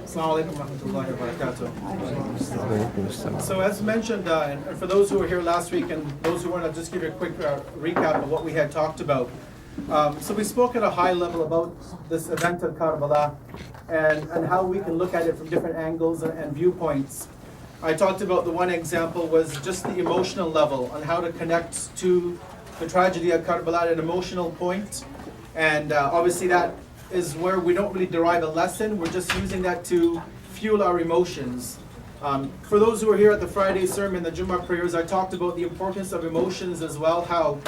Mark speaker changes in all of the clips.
Speaker 1: Assalamu alaikum wa rahmatullahi wa barakatuh. So as mentioned, and for those who were here last week and those who weren't, I'll just give you a quick recap of what we had talked about. So we spoke at a high level about this event of Karbala and how we can look at it from different angles and viewpoints. I talked about the one example was just the emotional level on how to connect to the tragedy of Karbala at an emotional point. And obviously that is where we don't really derive a lesson. We're just using that to fuel our emotions. For those who are here at the Friday sermon, the Jummah prayers, I talked about the importance of emotions as well, how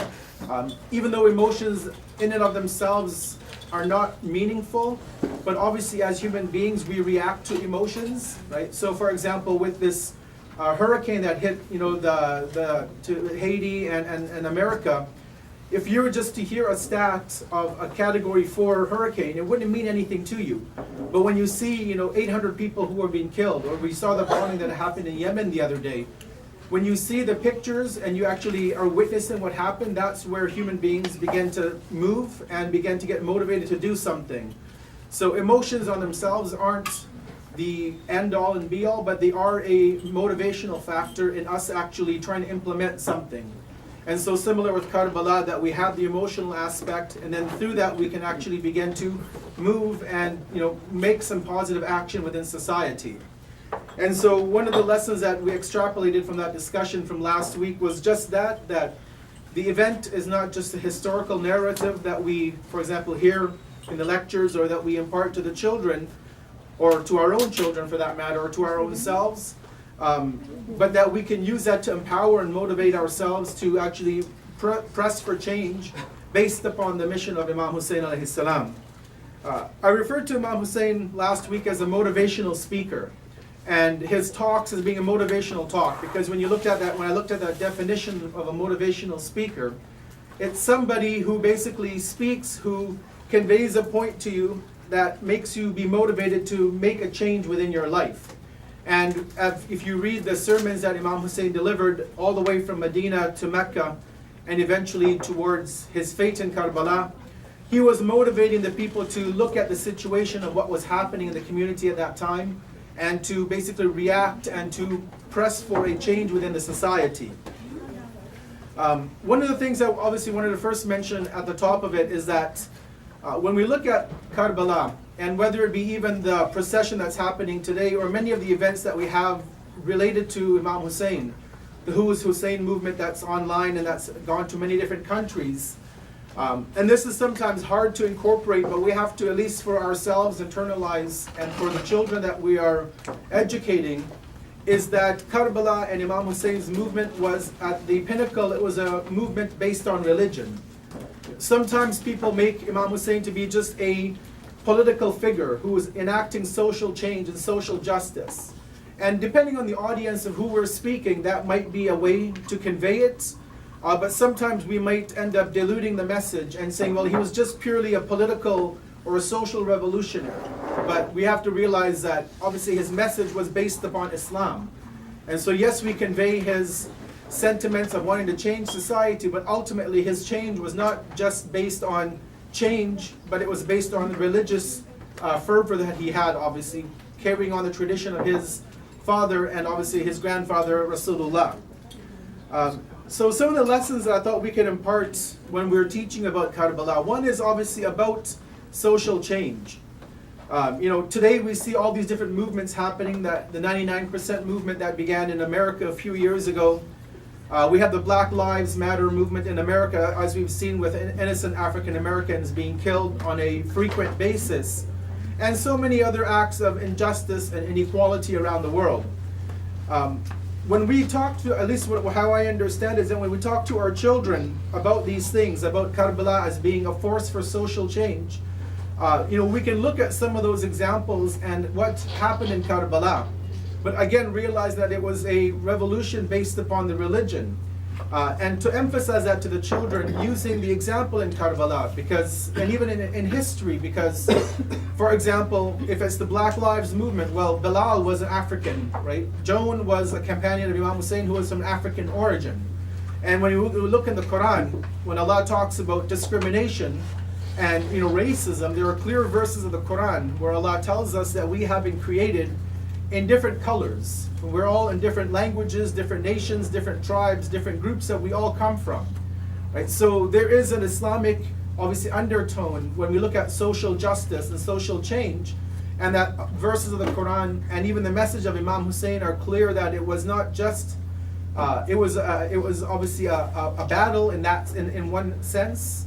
Speaker 1: even though emotions in and of themselves are not meaningful, but obviously as human beings we react to emotions, right? So for example, with this hurricane that hit to Haiti and America, if you were just to hear a stat of a Category 4 hurricane, it wouldn't mean anything to you. But when you see 800 people who are being killed, or we saw the bombing that happened in Yemen the other day, when you see the pictures and you actually are witnessing what happened, that's where human beings begin to move and begin to get motivated to do something. So emotions on themselves aren't the end all and be all, but they are a motivational factor in us actually trying to implement something. And so similar with Karbala, that we have the emotional aspect, and then through that we can actually begin to move and make some positive action within society. And so one of the lessons that we extrapolated from that discussion from last week was just that the event is not just a historical narrative that we, for example, hear in the lectures or that we impart to the children, or to our own children for that matter, or to our own selves, but that we can use that to empower and motivate ourselves to actually press for change based upon the mission of Imam Hussein alayhi salam. I referred to Imam Hussein last week as a motivational speaker, and his talks as being a motivational talk, because when I looked at that definition of a motivational speaker, it's somebody who basically speaks, who conveys a point to you that makes you be motivated to make a change within your life. And if you read the sermons that Imam Hussein delivered all the way from Medina to Mecca and eventually towards his fate in Karbala, he was motivating the people to look at the situation of what was happening in the community at that time and to basically react and to press for a change within the society. One of the things I obviously wanted to first mention at the top of it is that when we look at Karbala, and whether it be even the procession that's happening today or many of the events that we have related to Imam Hussein, the Who is Hussein movement that's online and that's gone to many different countries. And this is sometimes hard to incorporate, but we have to, at least for ourselves, internalize, and for the children that we are educating, is that Karbala and Imam Hussein's movement was at the pinnacle. It was a movement based on religion. Sometimes people make Imam Hussein to be just a political figure who was enacting social change and social justice. And depending on the audience of who we're speaking, that might be a way to convey it. But sometimes we might end up diluting the message and saying, well, he was just purely a political or a social revolutionary. But we have to realize that obviously his message was based upon Islam. And so yes, we convey his sentiments of wanting to change society, but ultimately his change was not just based on change, but it was based on the religious fervor that he had, obviously, carrying on the tradition of his father and obviously his grandfather, Rasulullah. So some of the lessons that I thought we could impart when we were teaching about Karbala, one is obviously about social change. Today we see all these different movements happening, that the 99% movement that began in America a few years ago. We have the Black Lives Matter movement in America, as we've seen with innocent African Americans being killed on a frequent basis, and so many other acts of injustice and inequality around the world. When we talk to, at least how I understand is that when we talk to our children about these things, about Karbala as being a force for social change, we can look at some of those examples and what happened in Karbala. But again, realize that it was a revolution based upon the religion. And to emphasize that to the children, using the example in Karbala, and even in history, because, for example, if it's the Black Lives Movement, well, Bilal was an African, right? Joan was a companion of Imam Hussein who was from African origin. And when you look in the Quran, when Allah talks about discrimination, and racism, there are clear verses of the Quran where Allah tells us that we have been created in different colors. We're all in different languages, different nations, different tribes, different groups that we all come from. Right? So there is an Islamic, obviously, undertone when we look at social justice and social change, and that verses of the Quran and even the message of Imam Hussein are clear that it was not just, it was obviously a battle in one sense,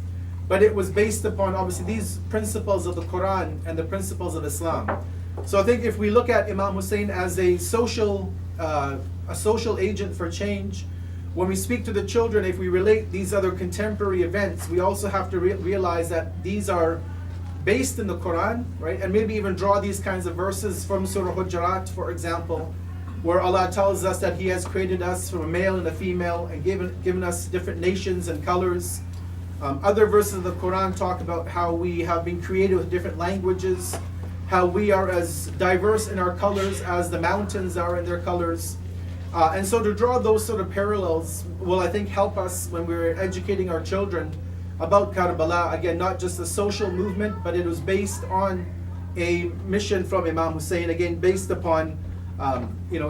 Speaker 1: but it was based upon obviously these principles of the Quran and the principles of Islam. So I think if we look at Imam Hussein as a social agent for change, when we speak to the children, if we relate these other contemporary events, we also have to realize that these are based in the Quran, right? And maybe even draw these kinds of verses from Surah Hujurat, for example, where Allah tells us that He has created us from a male and a female and given us different nations and colors. Other verses of the Quran talk about how we have been created with different languages, how we are as diverse in our colors as the mountains are in their colors. And so to draw those sort of parallels will, I think, help us when we're educating our children about Karbala. Again, not just a social movement, but it was based on a mission from Imam Hussein, again, based upon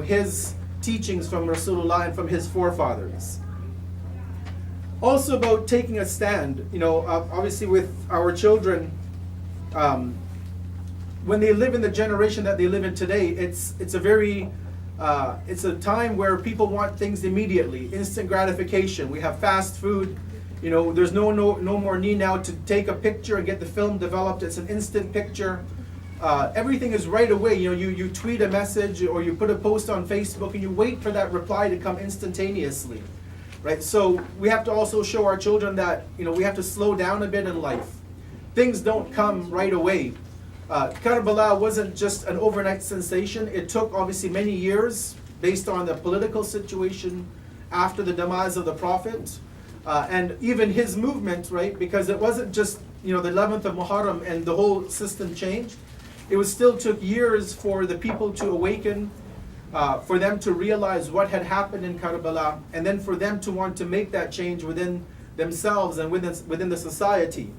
Speaker 1: his teachings from Rasulullah and from his forefathers. Also about taking a stand, obviously with our children, when they live in the generation that they live in today, it's a time where people want things immediately, instant gratification. We have fast food. There's no more need now to take a picture and get the film developed. It's an instant picture. Everything is right away. You tweet a message or you put a post on Facebook and you wait for that reply to come instantaneously. Right? So we have to also show our children that we have to slow down a bit in life. Things don't come right away. Karbala wasn't just an overnight sensation. It took obviously many years based on the political situation after the demise of the Prophet and even his movement, right? Because it wasn't just the 11th of Muharram and the whole system changed. It still took years for the people to awaken, for them to realize what had happened in Karbala, and then for them to want to make that change within themselves and within the society.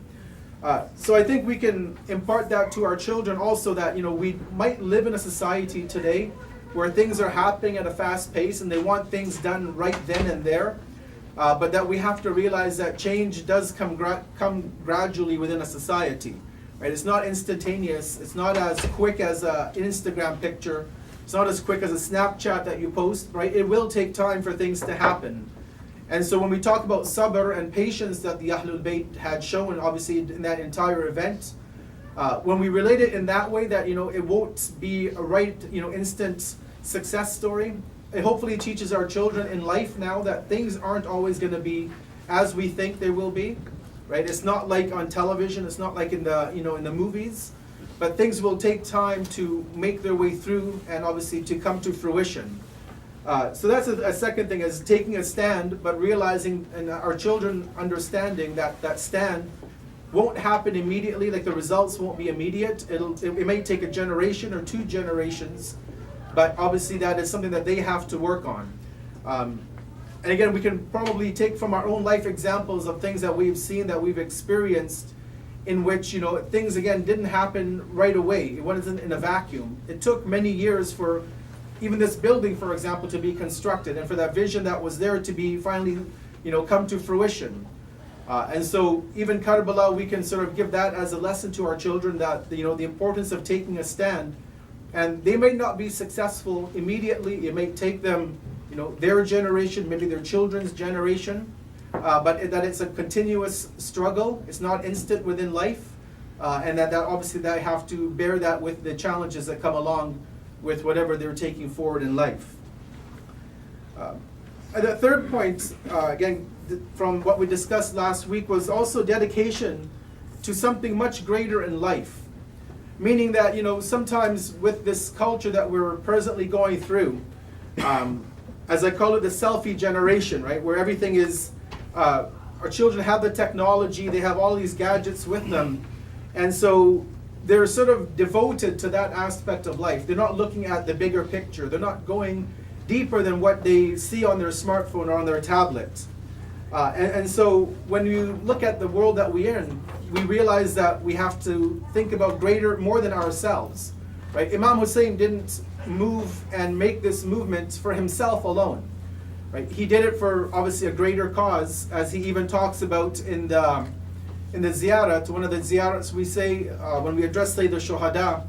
Speaker 1: So I think we can impart that to our children also, that we might live in a society today where things are happening at a fast pace and they want things done right then and there, but that we have to realize that change does come gradually within a society. Right? It's not instantaneous. It's not as quick as an Instagram picture. It's not as quick as a Snapchat that you post. Right? It will take time for things to happen. And so when we talk about sabr and patience that the Ahlul Bayt had shown, obviously in that entire event, when we relate it in that way, that it won't be a right instant success story. It hopefully teaches our children in life now that things aren't always going to be as we think they will be. Right? It's not like on television. It's not like in the in the movies, but things will take time to make their way through and obviously to come to fruition. So that's a second thing, is taking a stand, but realizing and our children understanding that that stand won't happen immediately. Like the results won't be immediate. It may take a generation or 2 generations, but obviously that is something that they have to work on. And again, we can probably take from our own life examples of things that we've seen, that we've experienced, in which things again didn't happen right away. It wasn't in a vacuum. It took many years for even this building, for example, to be constructed, and for that vision that was there to be finally, come to fruition. And so even Karbala, we can sort of give that as a lesson to our children, that the importance of taking a stand. And they may not be successful immediately. It may take them, their generation, maybe their children's generation, but that it's a continuous struggle. It's not instant within life, and that obviously they have to bear that with the challenges that come along with whatever they're taking forward in life. And the third point, again, from what we discussed last week, was also dedication to something much greater in life. Meaning that, sometimes with this culture that we're presently going through, as I call it, the selfie generation, right? Where everything is, our children have the technology, they have all these gadgets with them. And so they're sort of devoted to that aspect of life. They're not looking at the bigger picture. They're not going deeper than what they see on their smartphone or on their tablet. And so when you look at the world that we're in, we realize that we have to think about more than ourselves, right? Imam Hussein didn't move and make this movement for himself alone, right? He did it for obviously a greater cause, as he even talks about in the ziyarah. To one of the ziyarahs we say when we address the Shuhada,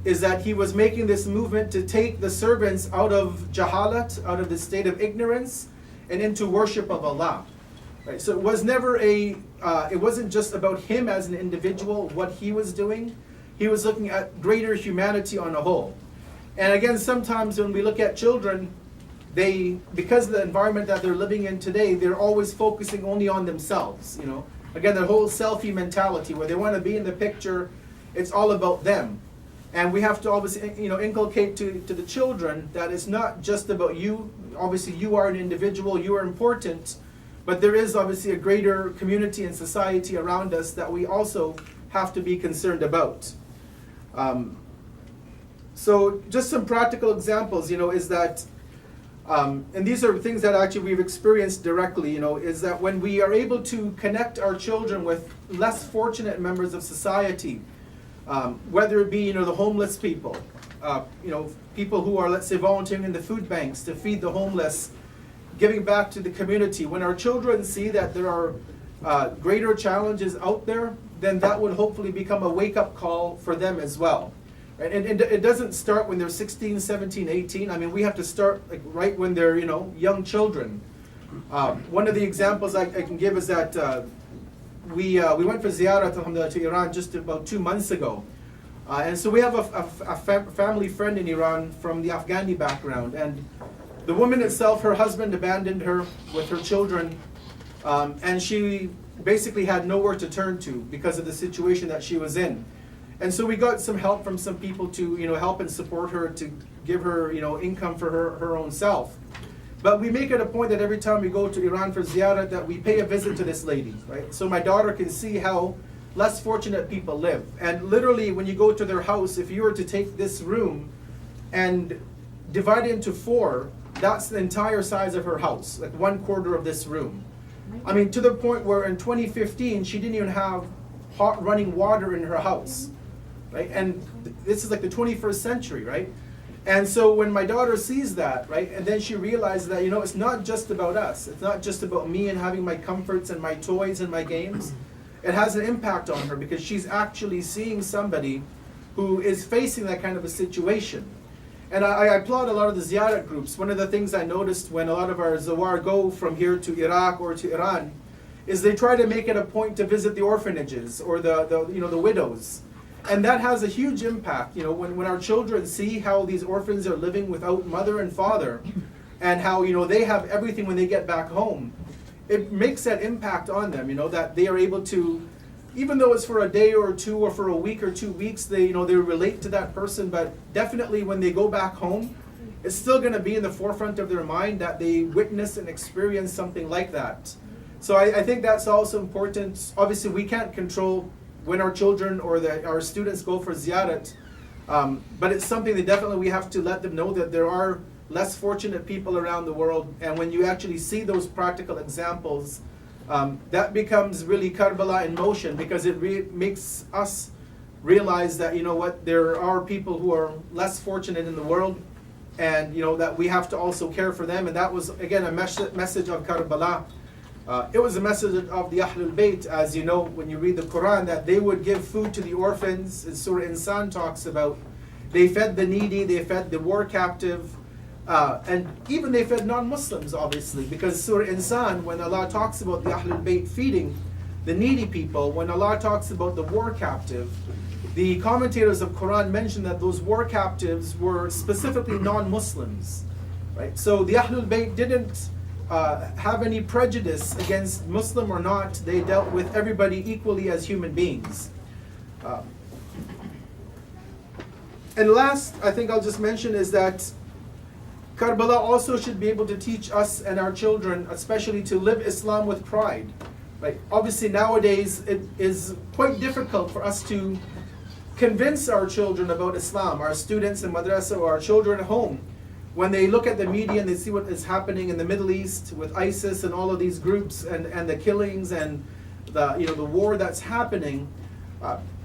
Speaker 1: is that he was making this movement to take the servants out of jahalat, out of the state of ignorance, and into worship of Allah. Right? So it was never it wasn't just about him as an individual, what he was doing. He was looking at greater humanity on a whole. And again, sometimes when we look at children, because of the environment that they're living in today, they're always focusing only on themselves. Again, the whole selfie mentality, where they want to be in the picture, it's all about them. And we have to obviously, inculcate to the children that it's not just about you. Obviously, you are an individual, you are important, but there is obviously a greater community and society around us that we also have to be concerned about. So just some practical examples, is that, and these are things that actually we've experienced directly, is that when we are able to connect our children with less fortunate members of society, whether it be, the homeless people, people who are, let's say, volunteering in the food banks to feed the homeless, giving back to the community. When our children see that there are greater challenges out there, then that would hopefully become a wake-up call for them as well. Right? And it doesn't start when they're 16, 17, 18. I mean, we have to start right when they're, young children. One of the examples I can give is that we went for ziyarah to Iran just about 2 months ago. And so we have a family friend in Iran from the Afghani background. And the woman itself, her husband abandoned her with her children. And she basically had nowhere to turn to because of the situation that she was in. And so we got some help from some people to help and support her, to give her income for her own self. But we make it a point that every time we go to Iran for ziyarah, that we pay a visit to this lady, right? So my daughter can see how less fortunate people live. And literally, when you go to their house, if you were to take this room and divide it into 4, that's the entire size of her house, like 1/4 of this room. I mean, to the point where in 2015, she didn't even have hot running water in her house, right? And this is like the 21st century, right? And so when my daughter sees that, right, and then she realizes that, it's not just about us. It's not just about me and having my comforts and my toys and my games. It has an impact on her because she's actually seeing somebody who is facing that kind of a situation. And I applaud a lot of the ziyarah groups. One of the things I noticed when a lot of our zawar go from here to Iraq or to Iran is they try to make it a point to visit the orphanages or the widows. And that has a huge impact, when our children see how these orphans are living without mother and father, and how, they have everything when they get back home. It makes that impact on them, that they are able to, even though it's for a day or two or for a week or 2 weeks, they relate to that person, but definitely when they go back home, it's still going to be in the forefront of their mind that they witness and experience something like that. So I think that's also important. Obviously, we can't control when our children or our students go for ziyarat, but it's something that definitely we have to let them know that there are less fortunate people around the world, and when you actually see those practical examples, that becomes really Karbala in motion, because it makes us realize that, there are people who are less fortunate in the world, and that we have to also care for them. And that was, again, a message of Karbala. It was a message of the Ahlul Bayt, as you know, when you read the Quran, that they would give food to the orphans. As Surah Insan talks about, they fed the needy, they fed the war captive, and even they fed non-Muslims, obviously, because Surah Insan, when Allah talks about the Ahlul Bayt feeding the needy people, when Allah talks about the war captive, the commentators of Quran mention that those war captives were specifically non-Muslims, right? So the Ahlul Bayt didn't have any prejudice against Muslim or not. They dealt with everybody equally as human beings. And last, I think I'll just mention is that Karbala also should be able to teach us and our children, especially, to live Islam with pride. Right? Obviously, nowadays it is quite difficult for us to convince our children about Islam, our students in Madrasah or our children at home. When they look at the media and they see what is happening in the Middle East with ISIS and all of these groups and the killings and the war that's happening,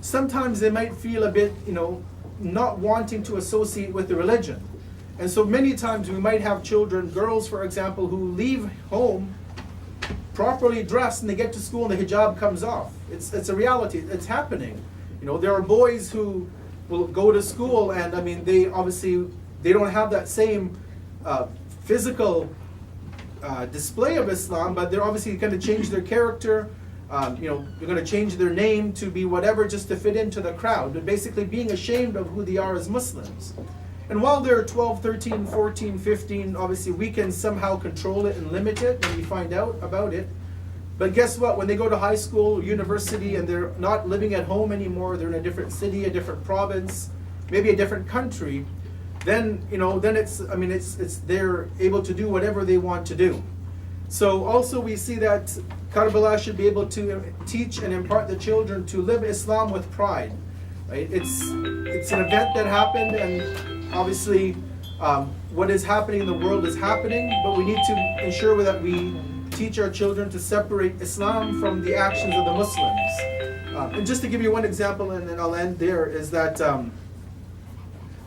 Speaker 1: sometimes they might feel a bit, not wanting to associate with the religion. And so many times we might have children, girls for example, who leave home properly dressed and they get to school and the hijab comes off. It's a reality, it's happening. There are boys who will go to school and they don't have that same physical display of Islam, but they're obviously going to change their character. They're going to change their name to be whatever just to fit into the crowd, but basically being ashamed of who they are as Muslims. And while they're 12, 13, 14, 15, obviously we can somehow control it and limit it when we find out about it. But guess what? When they go to high school, university, and they're not living at home anymore, they're in a different city, a different province, maybe a different country, then it's they're able to do whatever they want to do. So also we see that Karbala should be able to teach and impart the children to live Islam with pride. Right? It's an event that happened, and obviously what is happening in the world is happening, but we need to ensure that we teach our children to separate Islam from the actions of the Muslims. And just to give you one example, and then I'll end there, is that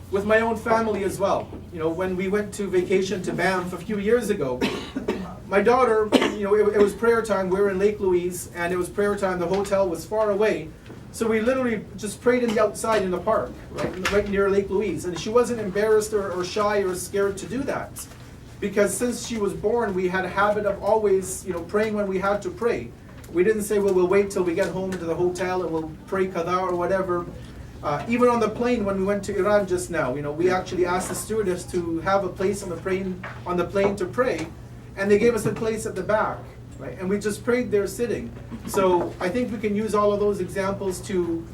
Speaker 1: with my own family as well. When we went to vacation to Banff a few years ago, my daughter, it was prayer time. We were in Lake Louise, and it was prayer time. The hotel was far away. So we literally just prayed in the outside in the park, right near Lake Louise. And she wasn't embarrassed or shy or scared to do that. Because since she was born, we had a habit of always, praying when we had to pray. We didn't say, well, we'll wait till we get home to the hotel and we'll pray qada or whatever. Even on the plane when we went to Iran just now, we actually asked the stewardess to have a place on the plane to pray. And they gave us a place at the back, right? And we just prayed there sitting. So I think we can use all of those examples to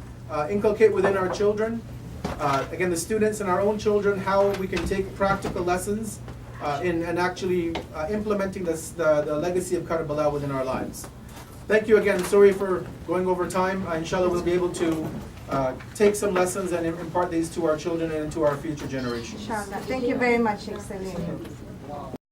Speaker 1: inculcate within our children, again, the students and our own children, how we can take practical lessons in actually implementing the legacy of Karbala within our lives. Thank you again. Sorry for going over time. Inshallah, we'll be able to take some lessons and impart these to our children and to our future generations.
Speaker 2: Inshallah. Thank you very much, Sheikh Saleem.